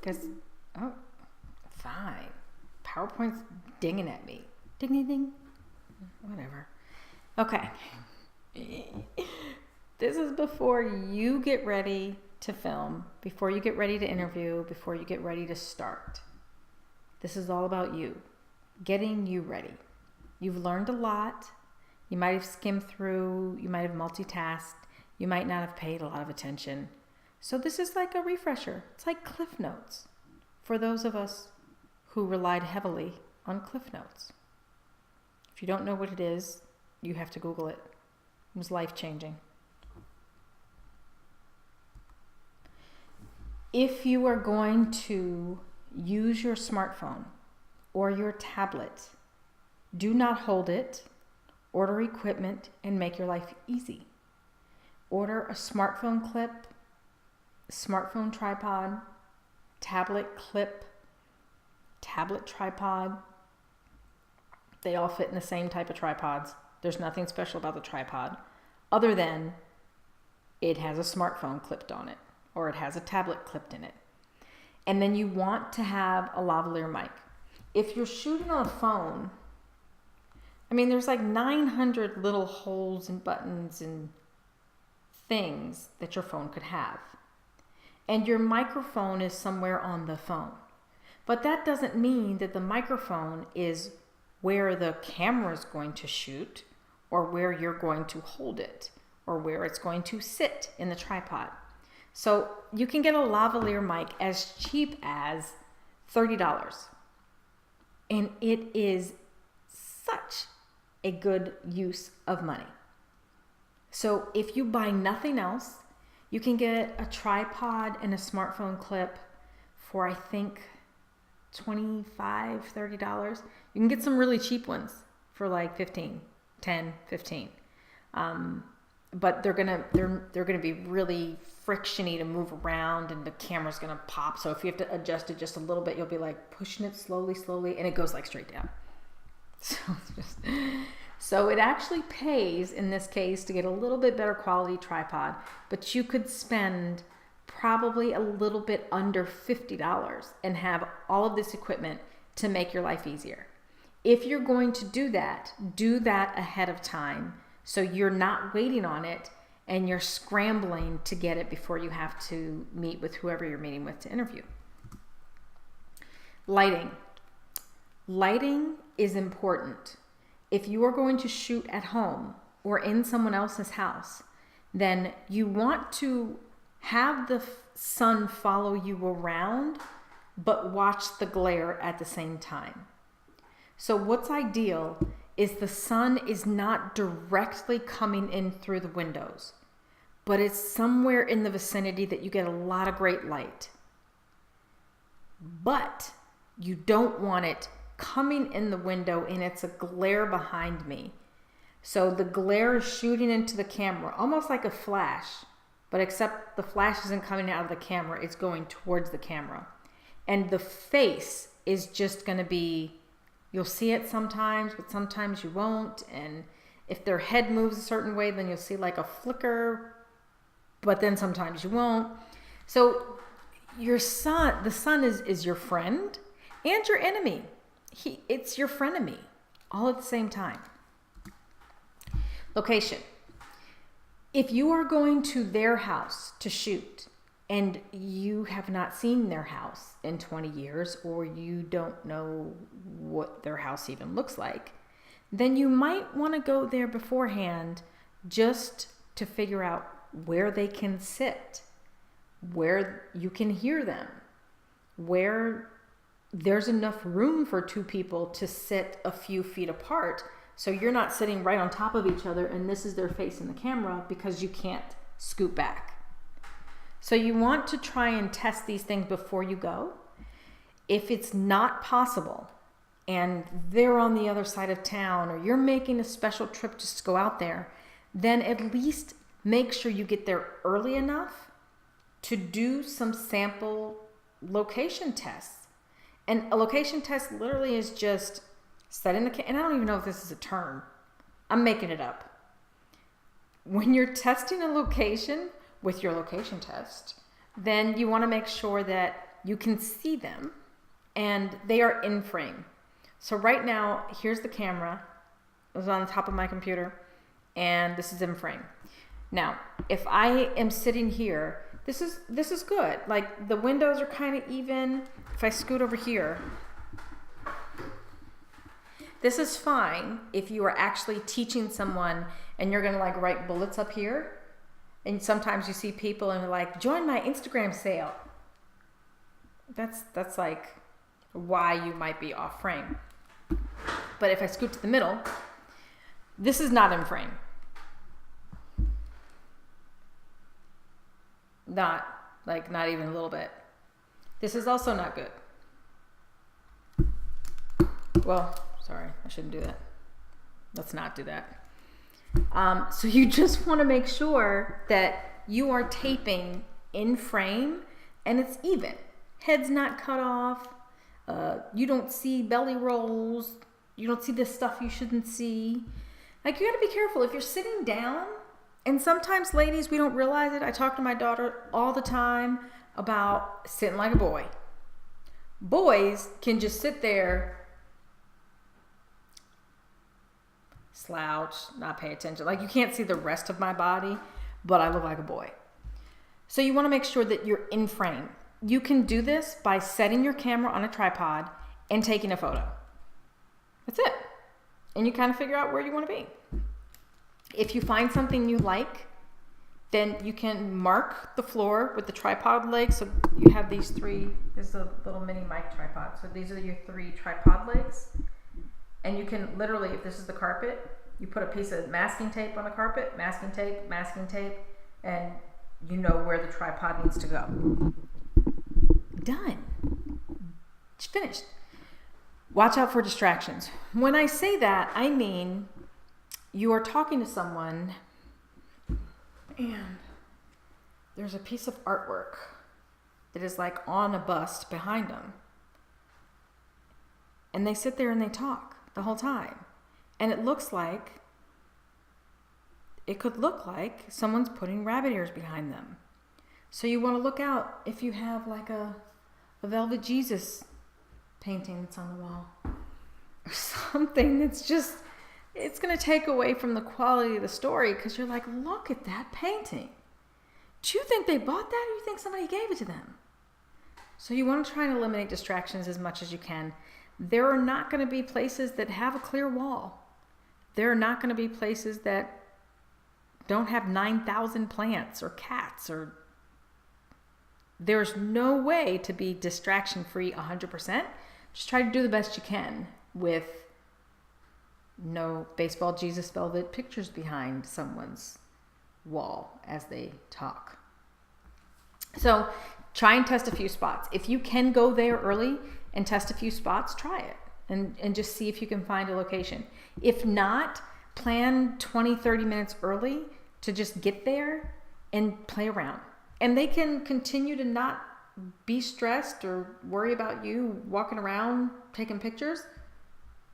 Because, oh, fine. PowerPoint's dinging at me. Ding, ding, ding. Whatever. Okay. This is before you get ready to film, before you get ready to interview, before you get ready to start. This is all about you, getting you ready. You've learned a lot. You might have skimmed through. You might have multitasked. You might not have paid a lot of attention. So this is like a refresher. It's like Cliff Notes for those of us who relied heavily on Cliff Notes. If you don't know what it is, you have to Google it. It was life-changing. If you are going to use your smartphone or your tablet, do not hold it. Order equipment and make your life easy. Order a smartphone clip, smartphone tripod, tablet clip, tablet tripod. They all fit in the same type of tripods. There's nothing special about the tripod other than it has a smartphone clipped on it or it has a tablet clipped in it. And then you want to have a lavalier mic. If you're shooting on a phone, I mean, there's like 900 little holes and buttons and things that your phone could have. And your microphone is somewhere on the phone. But that doesn't mean that the microphone is where the camera is going to shoot or where you're going to hold it or where it's going to sit in the tripod. So you can get a lavalier mic as cheap as $30. And it is such a good use of money. So if you buy nothing else, you can get a tripod and a smartphone clip for, I think, $25, $30. You can get some really cheap ones for like 15, 10, 15. But they're gonna be really frictiony to move around, and the camera's gonna pop. So if you have to adjust it just a little bit, you'll be like pushing it slowly, and it goes like straight down. So it actually pays in this case to get a little bit better quality tripod, but you could spend probably a little bit under $50 and have all of this equipment to make your life easier. If you're going to do that ahead of time so you're not waiting on it and you're scrambling to get it before you have to meet with whoever you're meeting with to interview. Lighting. Lighting is important. If you are going to shoot at home or in someone else's house, then you want to have the sun follow you around, but watch the glare at the same time. So what's ideal is the sun is not directly coming in through the windows, but it's somewhere in the vicinity that you get a lot of great light. But you don't want it coming in the window and it's a glare behind me. So the glare is shooting into the camera, almost like a flash, but except the flash isn't coming out of the camera, it's going towards the camera. And the face is just going to be, you'll see it sometimes, but sometimes you won't. And if their head moves a certain way, then you'll see like a flicker, but then sometimes you won't. So the sun is your friend and your enemy. It's your frenemy all at the same time. Location. If you are going to their house to shoot and you have not seen their house in 20 years or you don't know what their house even looks like, then you might want to go there beforehand just to figure out where they can sit, where you can hear them, where there's enough room for two people to sit a few feet apart. So you're not sitting right on top of each other and this is their face in the camera because you can't scoot back. So you want to try and test these things before you go. If it's not possible and they're on the other side of town or you're making a special trip just to go out there, then at least make sure you get there early enough to do some sample location tests. And a location test literally is just setting the and I don't even know if this is a term. I'm making it up. When you're testing a location with your location test, then you want to make sure that you can see them and they are in frame. So right now, here's the camera. It was on the top of my computer, and this is in frame. Now, if I am sitting here, this is good. Like, the windows are kind of even. If I scoot over here, this is fine if you are actually teaching someone and you're gonna like write bullets up here. And sometimes you see people and they're like, join my Instagram sale. That's like why you might be off frame. But if I scoot to the middle, this is not in frame. Not even a little bit. This is also not good. Well, sorry, I shouldn't do that. Let's not do that. So you just want to make sure that you are taping in frame and it's even. Head's not cut off. You don't see belly rolls. You don't see this stuff you shouldn't see. Like, you got to be careful if you're sitting down. And sometimes, ladies, we don't realize it. I talk to my daughter all the time about sitting like a boy. Boys can just sit there, slouch, not pay attention. Like, you can't see the rest of my body, but I look like a boy. So you want to make sure that you're in frame. You can do this by setting your camera on a tripod and taking a photo. That's it. And you kind of figure out where you want to be. If you find something you like, then you can mark the floor with the tripod legs. So you have these three, this is a little mini mic tripod. So these are your three tripod legs. And you can literally, if this is the carpet, you put a piece of masking tape on the carpet, masking tape, and you know where the tripod needs to go. Done. It's finished. Watch out for distractions. When I say that, I mean you are talking to someone and there's a piece of artwork that is like on a bust behind them. And they sit there and they talk the whole time. And it could look like someone's putting rabbit ears behind them. So you want to look out if you have like a Velvet Jesus painting that's on the wall. Or something that's just, it's going to take away from the quality of the story because you're like, look at that painting. Do you think they bought that or you think somebody gave it to them? So you want to try and eliminate distractions as much as you can. There are not going to be places that have a clear wall. There are not going to be places that don't have 9,000 plants or cats or there's no way to be distraction-free 100%. Just try to do the best you can with no baseball Jesus velvet pictures behind someone's wall as they talk. So try and test a few spots. If you can go there early and test a few spots, try it and just see if you can find a location. If not, plan 20, 30 minutes early to just get there and play around. And they can continue to not be stressed or worry about you walking around taking pictures.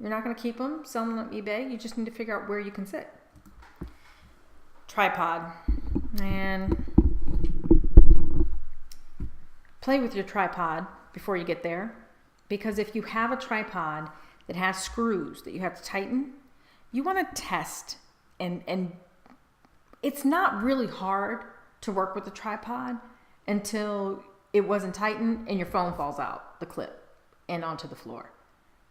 You're not going to keep them, sell them on eBay. You just need to figure out where you can sit. Tripod. And play with your tripod before you get there. Because if you have a tripod that has screws that you have to tighten, you want to test. And it's not really hard to work with the tripod until it wasn't tightened and your phone falls out the clip and onto the floor.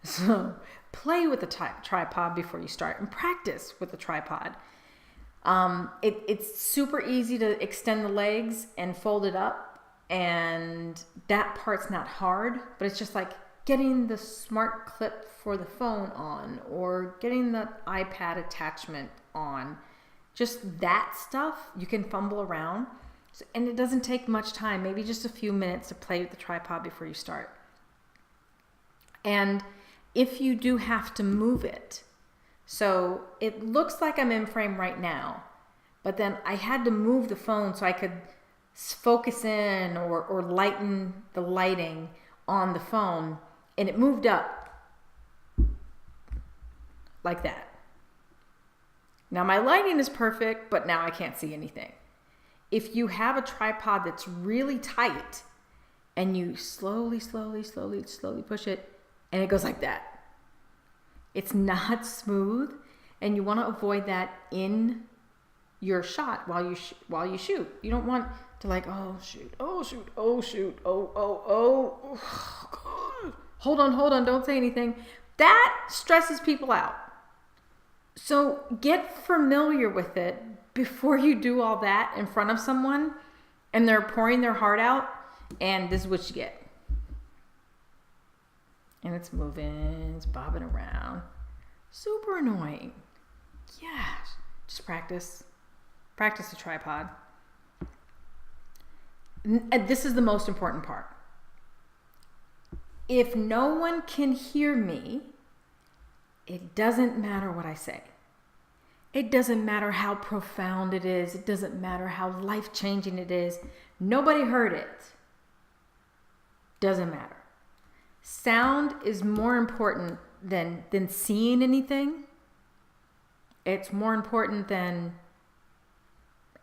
So play with the tripod before you start and practice with the tripod. It's super easy to extend the legs and fold it up, and that part's not hard, but it's just like getting the smart clip for the phone on or getting the iPad attachment on. Just that stuff you can fumble around, and it doesn't take much time, maybe just a few minutes to play with the tripod before you start. And if you do have to move it, so it looks like I'm in frame right now, but then I had to move the phone so I could focus in or lighten the lighting on the phone, and it moved up like that. Now my lighting is perfect, but now I can't see anything. If you have a tripod that's really tight and you slowly push it, and it goes like that. It's not smooth, and you want to avoid that in your shot while you shoot. You don't want to like, oh shoot, hold on, don't say anything. That stresses people out. So get familiar with it before you do all that in front of someone and they're pouring their heart out, and this is what you get. And it's moving, it's bobbing around. Super annoying. Yeah, just practice. Practice the tripod. And this is the most important part. If no one can hear me, it doesn't matter what I say. It doesn't matter how profound it is. It doesn't matter how life-changing it is. Nobody heard it. Doesn't matter. Sound is more important than seeing anything. It's more important than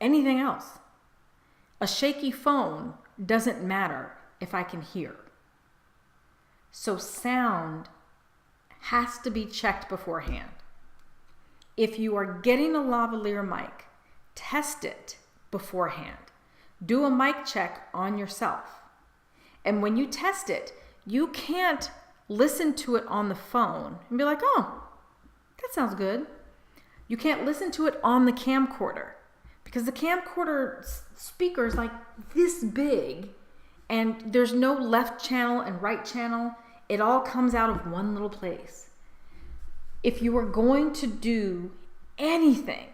anything else. A shaky phone doesn't matter if I can hear. So sound has to be checked beforehand. If you are getting a lavalier mic, test it beforehand. Do a mic check on yourself. And when you test it, you can't listen to it on the phone and be like, oh, that sounds good. You can't listen to it on the camcorder because the camcorder speaker is like this big and there's no left channel and right channel. It all comes out of one little place. If you are going to do anything,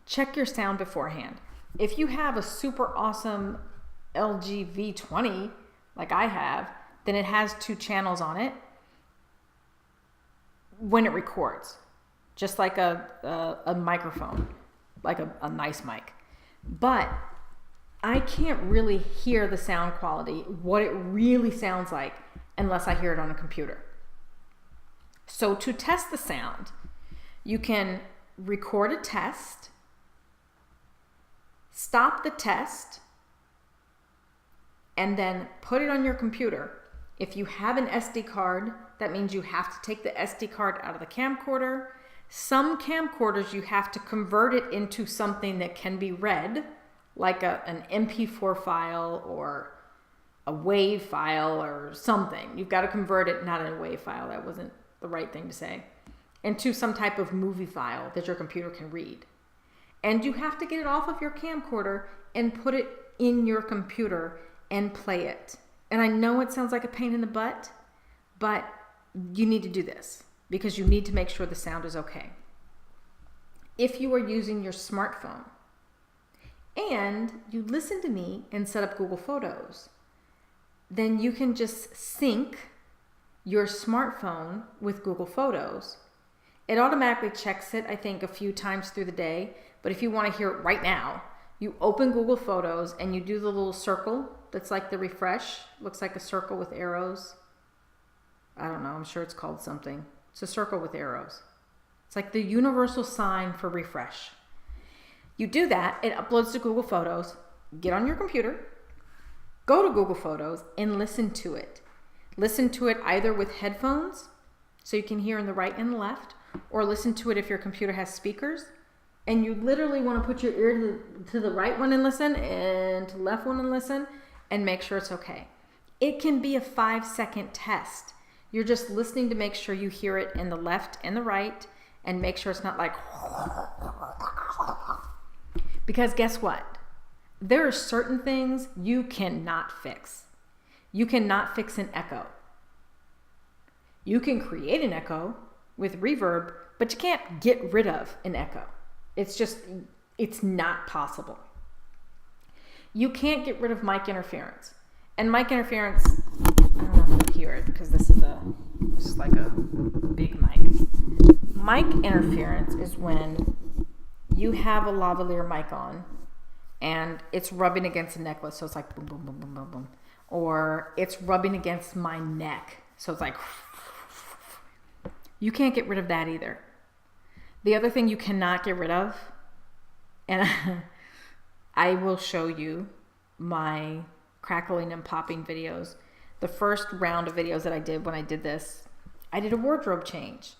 check your sound beforehand. If you have a super awesome LG V20 like I have, then it has 2 channels on it when it records, just like a microphone, like a nice mic. But I can't really hear the sound quality, what it really sounds like, unless I hear it on a computer. So to test the sound, you can record a test, stop the test, and then put it on your computer. If you have an SD card, that means you have to take the SD card out of the camcorder. Some camcorders, you have to convert it into something that can be read, like an MP4 file or a WAV file or something. You've got to convert it, not in a WAV file, that wasn't the right thing to say, into some type of movie file that your computer can read. And you have to get it off of your camcorder and put it in your computer and play it. And I know it sounds like a pain in the butt, but you need to do this because you need to make sure the sound is okay. If you are using your smartphone and you listen to me and set up Google Photos, then you can just sync your smartphone with Google Photos. It automatically checks it, I think, a few times through the day. But if you want to hear it right now, you open Google Photos and you do the little circle that's like the refresh. Looks like a circle with arrows. I don't know, I'm sure it's called something. It's a circle with arrows. It's like the universal sign for refresh. You do that, it uploads to Google Photos. Get on your computer, go to Google Photos and listen to it. Listen to it either with headphones, so you can hear in the right and the left, or listen to it if your computer has speakers. And you literally want to put your ear to the right one and listen, and to the left one and listen, and make sure it's okay. It can be a 5-second test. You're just listening to make sure you hear it in the left and the right, and make sure it's not like... Because guess what? There are certain things you cannot fix. You cannot fix an echo. You can create an echo with reverb, but you can't get rid of an echo. It's not possible. You can't get rid of mic interference. And mic interference, I don't know if you can hear it because this is like a big mic. Mic interference is when you have a lavalier mic on and it's rubbing against a necklace, so it's like boom, boom, boom, boom, boom, boom. Or it's rubbing against my neck, so it's like... You can't get rid of that either. The other thing you cannot get rid of, and I will show you my crackling and popping videos. The first round of videos that I did when I did this, I did a wardrobe change.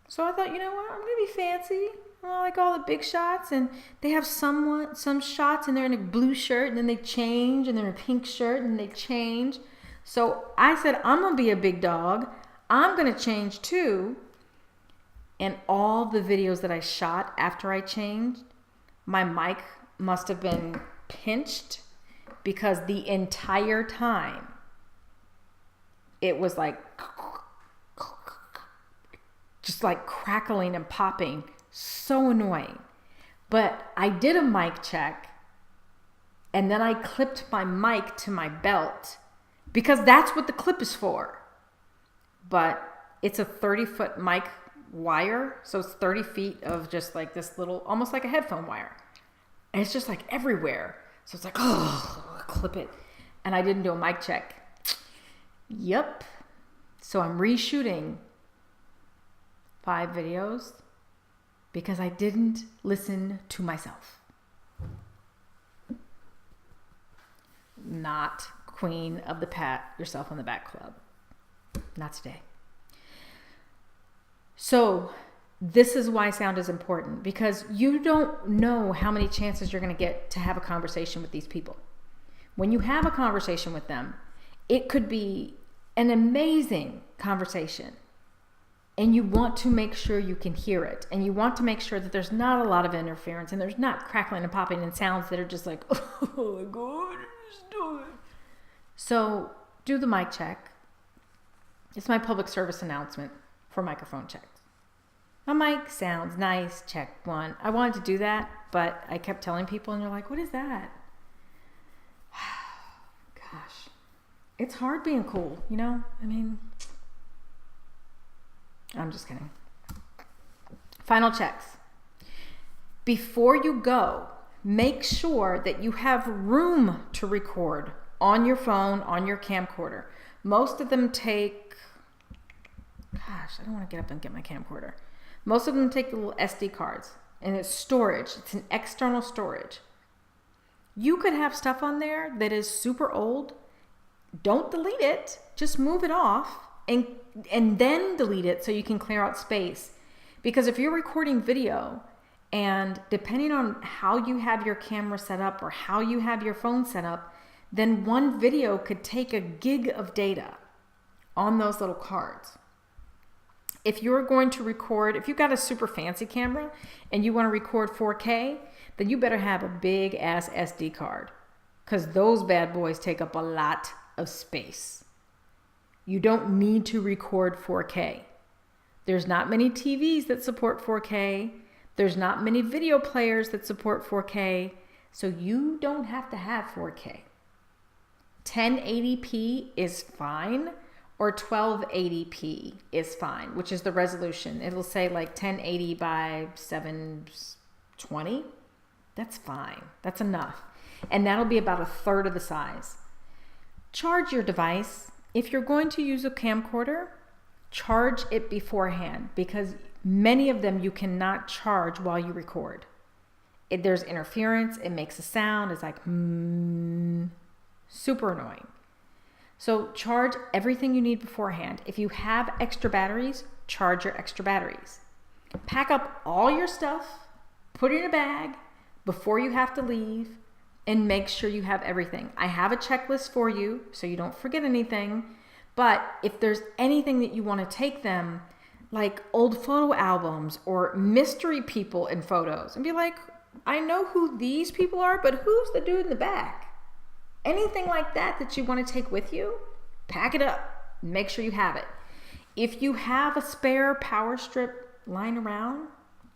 So I thought, you know what, I'm going to be fancy. I like all the big shots, and they have some shots and they're in a blue shirt and then they change and they're in a pink shirt and they change. So I said, I'm going to be a big dog. I'm going to change too. And all the videos that I shot after I changed, my mic must have been pinched because the entire time it was like just like crackling and popping. So annoying. But I did a mic check and then I clipped my mic to my belt because that's what the clip is for. But it's a 30-foot mic wire. So it's 30 feet of just like this little, almost like a headphone wire. And it's just like everywhere. So it's like, oh, clip it. And I didn't do a mic check. Yep. So I'm reshooting 5 videos because I didn't listen to myself. Not queen of the pat yourself on the back club. Not today. So this is why sound is important, because you don't know how many chances you're going to get to have a conversation with these people. When you have a conversation with them, it could be an amazing conversation. And you want to make sure you can hear it. And you want to make sure that there's not a lot of interference and there's not crackling and popping and sounds that are just like, oh my God, stop it. So do the mic check. It's my public service announcement for microphone checks. My mic sounds nice, check 1. I wanted to do that, but I kept telling people and they're like, what is that? Gosh, it's hard being cool, you know? I mean, I'm just kidding. Final checks. Before you go, make sure that you have room to record on your phone, on your camcorder. Most of them take, gosh, I don't want to get up and get my camcorder. Most of them take the little SD cards, and it's storage. It's an external storage. You could have stuff on there that is super old. Don't delete it. Just move it off and then delete it so you can clear out space. Because if you're recording video, and depending on how you have your camera set up or how you have your phone set up, then one video could take a gig of data on those little cards. If you're going to record, if you've got a super fancy camera and you want to record 4K, then you better have a big ass SD card, because those bad boys take up a lot of space. You don't need to record 4K. There's not many TVs that support 4K. There's not many video players that support 4K. So you don't have to have 4K. 1080p is fine, or 1280p is fine, which is the resolution. It'll say like 1080 by 720. That's fine. That's enough. And that'll be about 1/3 of the size. Charge your device. If you're going to use a camcorder, charge it beforehand, because many of them you cannot charge while you record. There's interference. It makes a sound. It's like, super annoying. So charge everything you need beforehand. If you have extra batteries, charge your extra batteries. Pack up all your stuff, put it in a bag before you have to leave, and make sure you have everything. I have a checklist for you so you don't forget anything. But if there's anything that you want to take them, like old photo albums or mystery people in photos, and be like, I know who these people are, but who's the dude in the back? Anything like that that you want to take with you, pack it up. Make sure you have it. If you have a spare power strip lying around,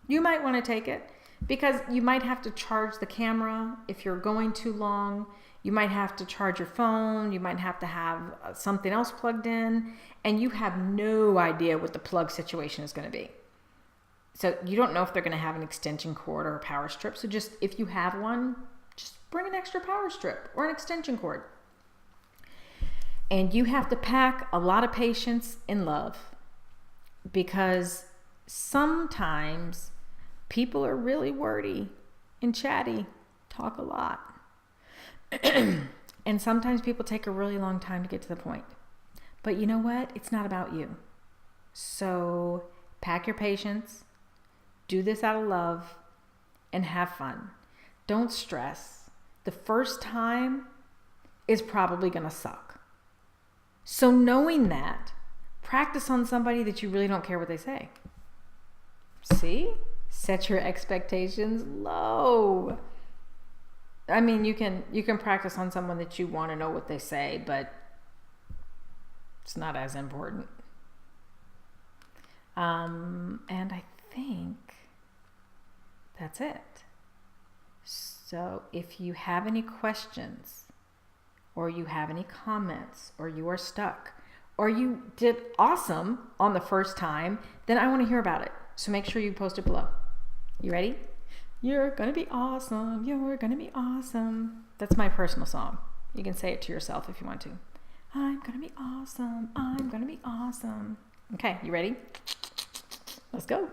you might want to take it, because you might have to charge the camera if you're going too long. You might have to charge your phone. You might have to have something else plugged in, and you have no idea what the plug situation is going to be. So you don't know if they're going to have an extension cord or a power strip. So just, if you have one, just bring an extra power strip or an extension cord. And you have to pack a lot of patience and love, because sometimes people are really wordy and chatty, talk a lot. And sometimes people take a really long time to get to the point. But you know what? It's not about you. So pack your patience, do this out of love, and have fun. Don't stress. The first time is probably going to suck. So knowing that, practice on somebody that you really don't care what they say. See? Set your expectations low. I mean, you can practice on someone that you want to know what they say, but it's not as important. And I think that's it. So if you have any questions, or you have any comments, or you are stuck, or you did awesome on the first time, then I want to hear about it. So make sure you post it below. You ready? You're gonna be awesome. You're gonna be awesome. That's my personal song. You can say it to yourself if you want to. I'm gonna be awesome. I'm gonna be awesome. Okay, you ready? Let's go.